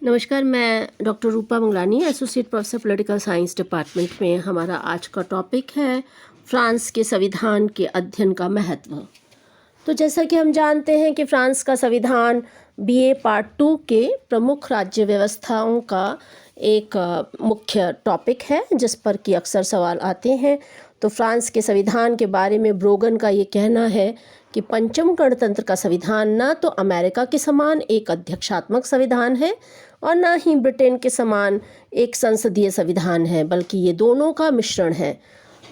नमस्कार, मैं doctor Rupa Mangalani, associate professor political science department में। हमारा आज का टॉपिक है फ्रांस के संविधान के अध्ययन का महत्व। तो जैसा कि हम जानते हैं कि फ्रांस का संविधान बीए पार्ट 2 के प्रमुख राज्य व्यवस्थाओं का एक मुख्य टॉपिक है जिस पर कि अक्सर सवाल आते हैं। तो फ्रांस के संविधान के बारे में ब्रोगन का ये कहना है कि पंचम गणतंत्र का संविधान ना तो अमेरिका के समान एक अध्यक्षात्मक संविधान है और ना ही ब्रिटेन के समान एक संसदीय संविधान है, बल्कि ये दोनों का मिश्रण है।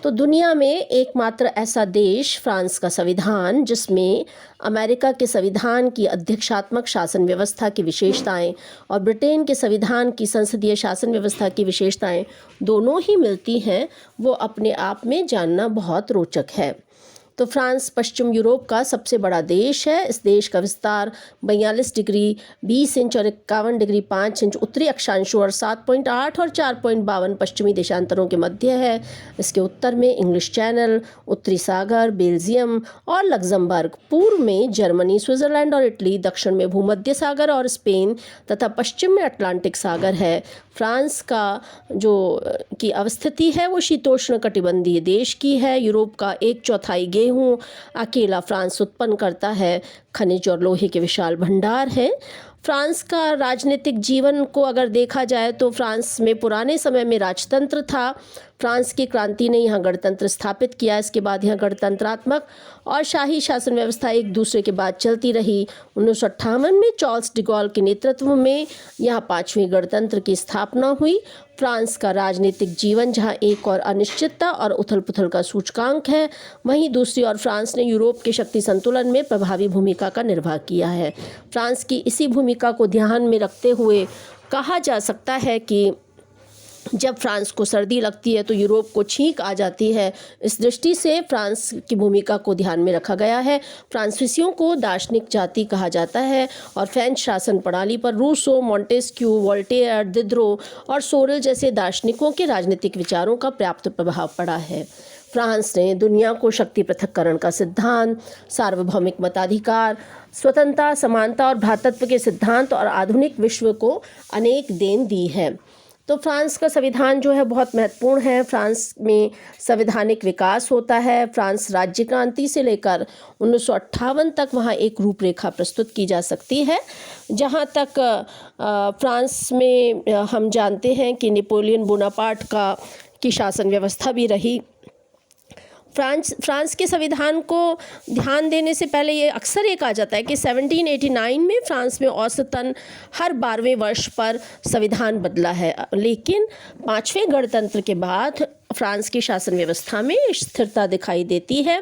तो दुनिया में एकमात्र ऐसा देश फ्रांस का संविधान जिसमें अमेरिका के संविधान की अध्यक्षात्मक शासन व्यवस्था की विशेषताएं और ब्रिटेन के संविधान की संसदीय शासन व्यवस्था की विशेषताएं दोनों ही मिलती हैं, वो अपने आप में जानना बहुत रोचक है। तो फ्रांस पश्चिम यूरोप का सबसे बड़ा देश है। इस देश का विस्तार 42 डिग्री 20 इंच और 51 डिग्री 5 इंच उत्तरी अक्षांशों और 7.8 और 4.52 पश्चिमी देशांतरों के मध्य है। इसके उत्तर में इंग्लिश चैनल, उत्तरी सागर, बेल्जियम और लग्जमबर्ग, पूर्व में जर्मनी, स्विट्जरलैंड और इटली, दक्षिण में भूमध्य सागर और स्पेन तथा पश्चिम में अटलांटिक सागर है। फ्रांस का जो की अवस्थिति है वो शीतोष्ण कटिबंधीय देश की है। यूरोप का 1/4 गेहूं अकेला फ्रांस उत्पन्न करता है। खनिज और लोहे के विशाल भंडार हैं। फ्रांस का राजनीतिक जीवन को अगर देखा जाए तो फ्रांस में पुराने समय में राजतंत्र था। फ्रांस की क्रांति ने यहाँ गणतंत्र स्थापित किया। इसके बाद यहाँ गणतंत्रात्मक और शाही शासन व्यवस्था एक दूसरे के बाद चलती रही। 1958 में चार्ल्स डिगॉल के नेतृत्व में यहाँ 5वें गणतंत्र की स्थापना हुई। फ्रांस का राजनीतिक जीवन जहाँ एक और अनिश्चितता और उथल पुथल का सूचकांक है, वहीं दूसरी ओर फ्रांस ने यूरोप के शक्ति संतुलन में प्रभावी भूमिका का निर्वाह किया है। फ्रांस की इसी भूमिका को ध्यान में रखते हुए कहा जा सकता है कि जब फ्रांस को सर्दी लगती है तो यूरोप को छींक आ जाती है। इस दृष्टि से फ्रांस की भूमिका को ध्यान में रखा गया है। फ्रांसीसियों को दार्शनिक जाति कहा जाता है और फ्रेंच शासन प्रणाली पर रूसो, मोंटेस्क्यू, वोल्टेयर, दिदरो और सोरेल जैसे दार्शनिकों के राजनीतिक विचारों का पर्याप्त प्रभाव पड़ा है। फ्रांस ने दुनिया को शक्ति पृथक्करण का सिद्धांत, सार्वभौमिक मताधिकार, स्वतंत्रता, समानता और भ्रातृत्व के सिद्धांत और आधुनिक विश्व को अनेक देन दी है। तो फ्रांस का संविधान जो है बहुत महत्वपूर्ण है। फ्रांस में संवैधानिक विकास होता है। फ्रांस राज्य क्रांति से लेकर 1958 तक वहाँ एक रूपरेखा प्रस्तुत की जा सकती है। जहाँ तक फ्रांस में हम जानते हैं कि नेपोलियन बोनापार्ट की शासन व्यवस्था भी रही। फ्रांस के संविधान को ध्यान देने से पहले ये अक्सर ये कहा जाता है कि 1789 में फ्रांस में औसतन हर 12वें वर्ष पर संविधान बदला है, लेकिन 5वें गणतंत्र के बाद फ्रांस की शासन व्यवस्था में स्थिरता दिखाई देती है।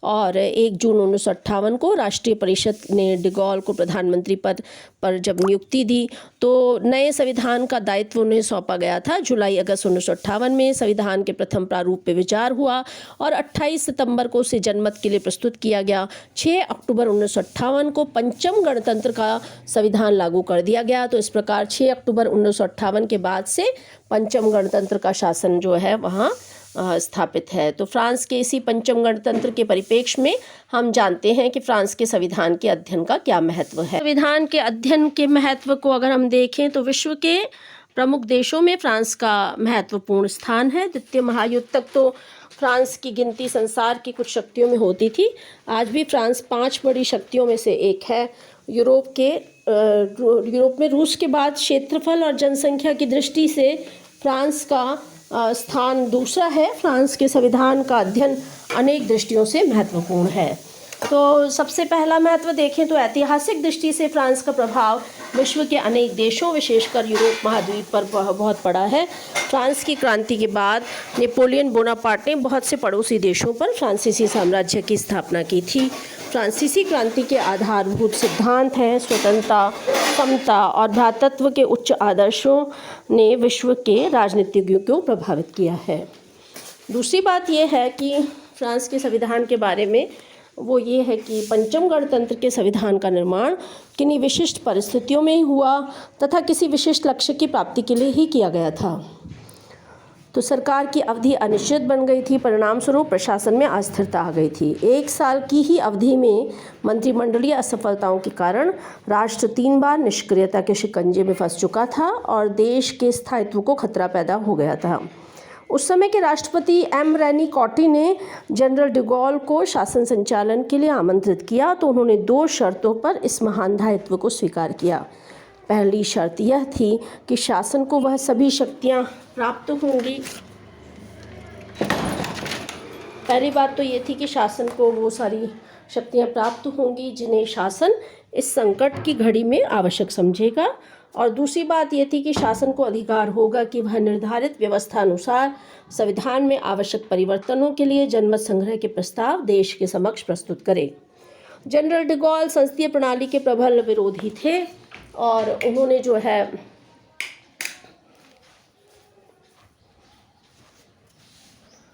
और 1 जून 1958 को राष्ट्रीय परिषद ने डिगॉल को प्रधानमंत्री पद पर जब नियुक्ति दी तो नए संविधान का दायित्व उन्हें सौंपा गया था। जुलाई अगस्त 1958 में संविधान के प्रथम प्रारूप पे विचार हुआ और 28 सितंबर को उसे जनमत के लिए प्रस्तुत किया गया। 6 अक्टूबर 1958 को पंचम गणतंत्र का संविधान लागू कर दिया गया। तो इस प्रकार 6 अक्टूबर 1958 के बाद से पंचम गणतंत्र का शासन जो है वहाँ स्थापित है। तो फ्रांस के इसी पंचम गणतंत्र के परिप्रेक्ष्य में हम जानते हैं कि फ्रांस के संविधान के अध्ययन का क्या महत्व है। संविधान के अध्ययन के महत्व को अगर हम देखें तो विश्व के प्रमुख देशों में फ्रांस का महत्वपूर्ण स्थान है। द्वितीय महायुद्ध तक तो फ्रांस की गिनती संसार की कुछ शक्तियों में होती थी। आज भी फ्रांस 5 बड़ी शक्तियों में से एक है। यूरोप में रूस के बाद क्षेत्रफल और जनसंख्या की दृष्टि से फ्रांस का स्थान दूसरा है। फ्रांस के संविधान का अध्ययन अनेक दृष्टियों से महत्वपूर्ण है। तो सबसे पहला महत्व देखें तो ऐतिहासिक दृष्टि से फ्रांस का प्रभाव विश्व के अनेक देशों विशेषकर यूरोप महाद्वीप पर बहुत पड़ा है। फ्रांस की क्रांति के बाद नेपोलियन बोनापार्ट ने बहुत से पड़ोसी देशों पर फ्रांसीसी साम्राज्य की स्थापना की थी। फ्रांसीसी क्रांति के आधारभूत सिद्धांत हैं स्वतंत्रता, समता और भ्रातृत्व के उच्च आदर्शों ने विश्व के राजनीतिज्ञों को प्रभावित किया है। दूसरी बात यह है कि फ्रांस के संविधान के बारे में वो ये है कि पंचम गणतंत्र के संविधान का निर्माण किन्हीं विशिष्ट परिस्थितियों में ही हुआ तथा किसी विशिष्ट लक्ष्य की प्राप्ति के लिए ही किया गया था। तो सरकार की अवधि अनिश्चित बन गई थी। परिणाम स्वरूप प्रशासन में अस्थिरता आ गई थी। 1 साल की ही अवधि में मंत्रिमंडलीय असफलताओं के कारण राष्ट्र 3 बार निष्क्रियता के शिकंजे में फंस चुका था और देश के स्थायित्व को खतरा पैदा हो गया था। उस समय के राष्ट्रपति एम रेनी कॉटी ने जनरल डिगॉल को शासन संचालन के लिए आमंत्रित किया, तो उन्होंने 2 शर्तों पर इस महान दायित्व को स्वीकार किया। पहली शर्त यह थी कि शासन को वह सभी शक्तियां प्राप्त होंगी। पहली बात तो ये थी कि शासन को वो सारी शक्तियां प्राप्त होंगी जिन्हें शासन इस संकट की घड़ी में आवश्यक समझेगा। और दूसरी बात ये थी कि शासन को अधिकार होगा कि वह निर्धारित व्यवस्था अनुसार संविधान में आवश्यक परिवर्तनों के लिए जनमत संग्रह के प्रस्ताव देश के समक्ष प्रस्तुत करे। जनरल डिगॉल संसदीय प्रणाली के प्रबल विरोधी थे और उन्होंने जो है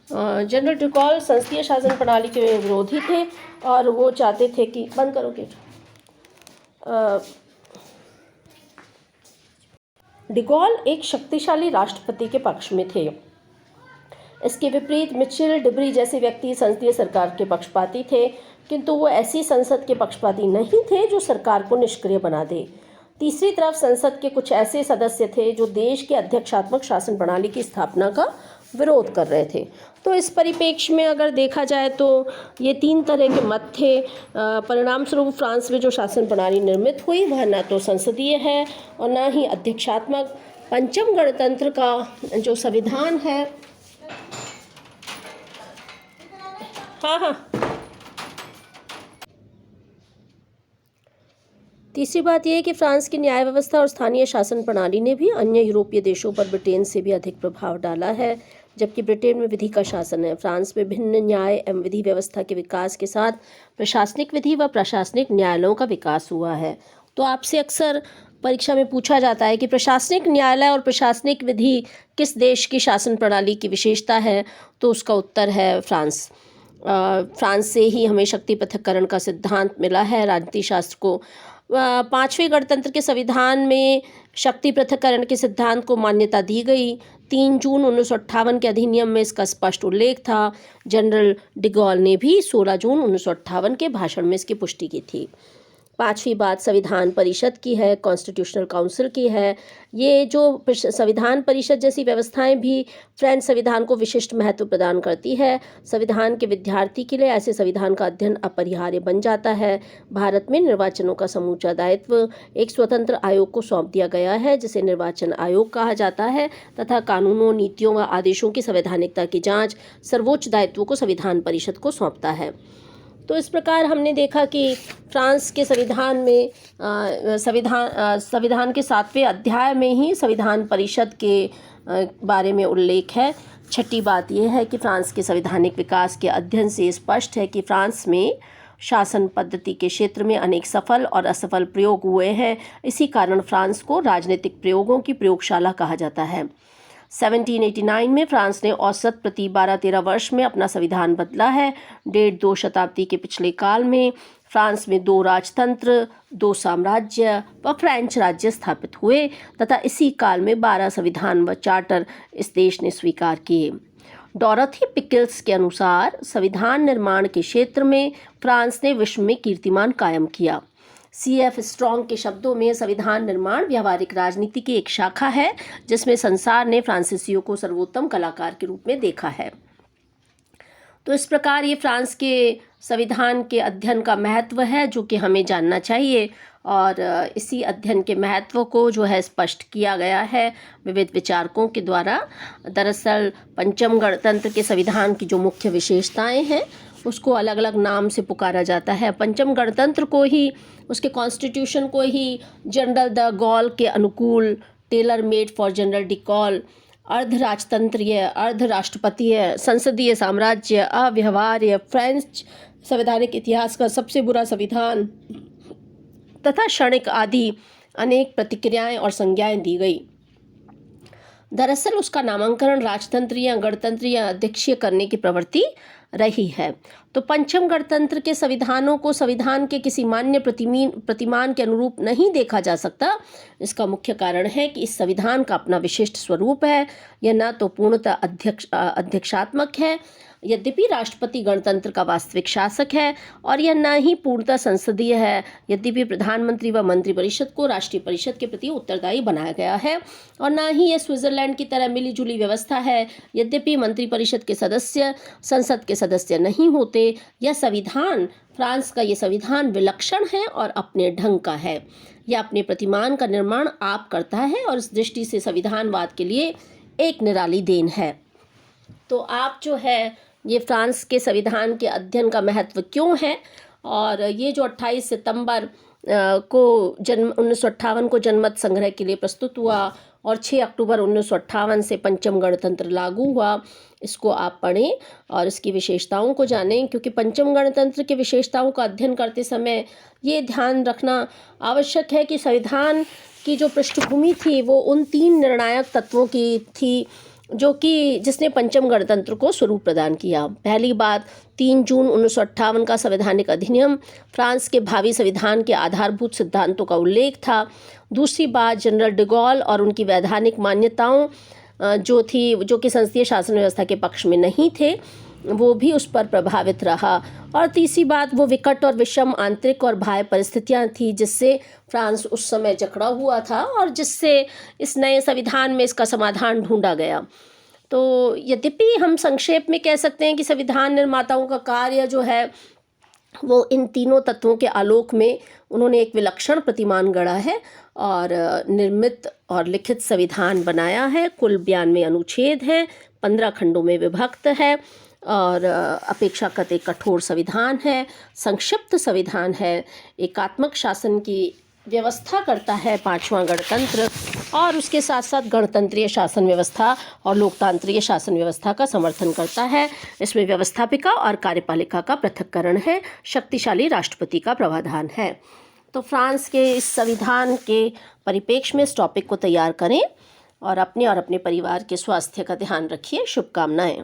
जनरल डिगॉल संसदीय शासन प्रणाली के विरोधी थे और वो चाहते थे कि बंद करोगे। डिगॉल एक शक्तिशाली राष्ट्रपति के पक्ष में थे। इसके विपरीत मिचेल डिब्री जैसे व्यक्ति संसदीय सरकार के पक्षपाती थे, किंतु वो ऐसी संसद के पक्षपाती नहीं थे जो सरकार को निष्क्रिय बना दे। तीसरी तरफ संसद के कुछ ऐसे सदस्य थे जो देश के अध्यक्षात्मक शासन प्रणाली की स्थापना का विरोध कर रहे थे। तो इस परिप्रेक्ष्य में अगर देखा जाए तो ये 3 तरह के मत थे। परिणाम स्वरूप फ्रांस में जो शासन प्रणाली निर्मित हुई वह न तो संसदीय है और न ही अध्यक्षात्मक। पंचम गणतंत्र का जो संविधान है, हाँ, तीसरी बात यह है कि फ्रांस की न्याय व्यवस्था और स्थानीय शासन प्रणाली ने भी अन्य यूरोपीय देशों पर ब्रिटेन से भी अधिक प्रभाव डाला है। जबकि ब्रिटेन में विधि का शासन है, फ्रांस में भिन्न न्याय एवं विधि व्यवस्था के विकास के साथ प्रशासनिक विधि व प्रशासनिक न्यायालयों का विकास हुआ है। तो आपसे अक्सर परीक्षा में पूछा जाता है कि प्रशासनिक न्यायालय और प्रशासनिक विधि किस देश की शासन प्रणाली की विशेषता है, तो उसका उत्तर है फ्रांस। फ्रांस से ही हमें शक्ति पृथक्करण का सिद्धांत मिला है। राजनीति शास्त्र को 5वें गणतंत्र के संविधान में शक्ति पृथक्करण के सिद्धांत को मान्यता दी गई। 3 जून 1958 के अधिनियम में इसका स्पष्ट उल्लेख था। जनरल डिगॉल ने भी 16 जून 1958 के भाषण में इसकी पुष्टि की थी। 5वीं बात संविधान परिषद की है, कॉन्स्टिट्यूशनल काउंसिल की है। ये जो संविधान परिषद जैसी व्यवस्थाएं भी फ्रेंच संविधान को विशिष्ट महत्व प्रदान करती है। संविधान के विद्यार्थी के लिए ऐसे संविधान का अध्ययन अपरिहार्य बन जाता है। भारत में निर्वाचनों का समूचा दायित्व एक स्वतंत्र आयोग को सौंप दिया गया है जिसे निर्वाचन आयोग कहा जाता है, तथा कानूनों, नीतियों व आदेशों की संवैधानिकता की जाँच सर्वोच्च दायित्व को संविधान परिषद को सौंपता है। तो इस प्रकार हमने देखा कि फ्रांस के संविधान में संविधान के 7वें अध्याय में ही संविधान परिषद के बारे में उल्लेख है। छठी बात यह है कि फ्रांस के संवैधानिक विकास के अध्ययन से स्पष्ट है कि फ्रांस में शासन पद्धति के क्षेत्र में अनेक सफल और असफल प्रयोग हुए हैं। इसी कारण फ्रांस को राजनीतिक प्रयोगों की प्रयोगशाला कहा जाता है। 1789 में फ्रांस ने औसत प्रति 12-13 वर्ष में अपना संविधान बदला है। 1.5-2 शताब्दी के पिछले काल में फ्रांस में 2 राजतंत्र, 2 साम्राज्य व फ्रेंच राज्य स्थापित हुए तथा इसी काल में 12 संविधान व चार्टर इस देश ने स्वीकार किए। डॉरोथी पिकल्स के अनुसार संविधान निर्माण के क्षेत्र में फ्रांस ने विश्व में कीर्तिमान कायम किया। C.F. स्ट्रॉन्ग के शब्दों में संविधान निर्माण व्यावहारिक राजनीति की एक शाखा है जिसमें संसार ने फ्रांसीसियों को सर्वोत्तम कलाकार के रूप में देखा है। तो इस प्रकार ये फ्रांस के संविधान के अध्ययन का महत्व है जो कि हमें जानना चाहिए, और इसी अध्ययन के महत्व को जो है स्पष्ट किया गया है विविध विचारकों के द्वारा। दरअसल पंचम गणतंत्र के संविधान की जो मुख्य विशेषताएं हैं उसको अलग अलग नाम से पुकारा जाता है। पंचम गणतंत्र को ही, उसके कॉन्स्टिट्यूशन को ही जनरल द गॉल के अनुकूल, tailor made for general de Gaulle, अर्ध राजतंत्रीय, अर्ध राष्ट्रपतीय, संसदीय साम्राज्य, अव्यवहार्य, फ्रेंच संवैधानिक इतिहास का सबसे बुरा संविधान तथा क्षणिक आदि अनेक प्रतिक्रियाएं और संज्ञाएं दी गई। दरअसल उसका नामांकन राजतंत्र या गणतंत्र या अध्यक्षीय करने की प्रवृत्ति रही है। तो पंचम गणतंत्र के संविधानों को संविधान के किसी मान्य प्रतिमान के अनुरूप नहीं देखा जा सकता। इसका मुख्य कारण है कि इस संविधान का अपना विशिष्ट स्वरूप है। यह न तो पूर्णतः अध्यक्षात्मक है, यद्यपि राष्ट्रपति गणतंत्र का वास्तविक शासक है, और यह न ही पूर्णतः संसदीय है, यद्यपि प्रधानमंत्री व मंत्रिपरिषद को राष्ट्रीय परिषद के प्रति उत्तरदायी बनाया गया है, और न ही यह स्विट्जरलैंड की तरह मिलीजुली व्यवस्था है, यद्यपि मंत्रिपरिषद के सदस्य संसद के सदस्य नहीं होते। यह संविधान, फ्रांस का यह संविधान विलक्षण है और अपने ढंग का है। यह अपने प्रतिमान का निर्माण आप करता है और इस दृष्टि से संविधानवाद के लिए एक निराली देन है। तो आप जो है ये फ्रांस के संविधान के अध्ययन का महत्व क्यों है, और ये जो 28 सितंबर को 1958 को जनमत संग्रह के लिए प्रस्तुत हुआ और 6 अक्टूबर 1958 से पंचम गणतंत्र लागू हुआ, इसको आप पढ़ें और इसकी विशेषताओं को जानें, क्योंकि पंचम गणतंत्र की विशेषताओं का अध्ययन करते समय ये ध्यान रखना आवश्यक है कि संविधान की जो पृष्ठभूमि थी वो उन 3 निर्णायक तत्वों की थी जिसने पंचम गणतंत्र को स्वरूप प्रदान किया। पहली बात, 3 जून 1958 का संवैधानिक अधिनियम फ्रांस के भावी संविधान के आधारभूत सिद्धांतों का उल्लेख था। दूसरी बात, जनरल डी गॉल और उनकी वैधानिक मान्यताओं जो कि संसदीय शासन व्यवस्था के पक्ष में नहीं थे, वो भी उस पर प्रभावित रहा। और तीसरी बात, वो विकट और विषम आंतरिक और बाह्य परिस्थितियां थी जिससे फ्रांस उस समय जकड़ा हुआ था और जिससे इस नए संविधान में इसका समाधान ढूंढा गया। तो यद्यपि हम संक्षेप में कह सकते हैं कि संविधान निर्माताओं का कार्य जो है वो इन तीनों तत्वों के आलोक में उन्होंने एक विलक्षण प्रतिमान गढ़ा है और निर्मित और लिखित संविधान बनाया है। कुल 92 अनुच्छेद हैं, 15 खंडों में विभक्त है और अपेक्षाकृत एक कठोर संविधान है, संक्षिप्त संविधान है, एकात्मक शासन की व्यवस्था करता है 5वां गणतंत्र, और उसके साथ साथ गणतंत्रीय शासन व्यवस्था और लोकतांत्रिक शासन व्यवस्था का समर्थन करता है। इसमें व्यवस्थापिका और कार्यपालिका का पृथक्करण है, शक्तिशाली राष्ट्रपति का प्रावधान है। तो फ्रांस के इस संविधान के परिप्रेक्ष्य में इस टॉपिक को तैयार करें और अपने परिवार के स्वास्थ्य का ध्यान रखिए। शुभकामनाएं।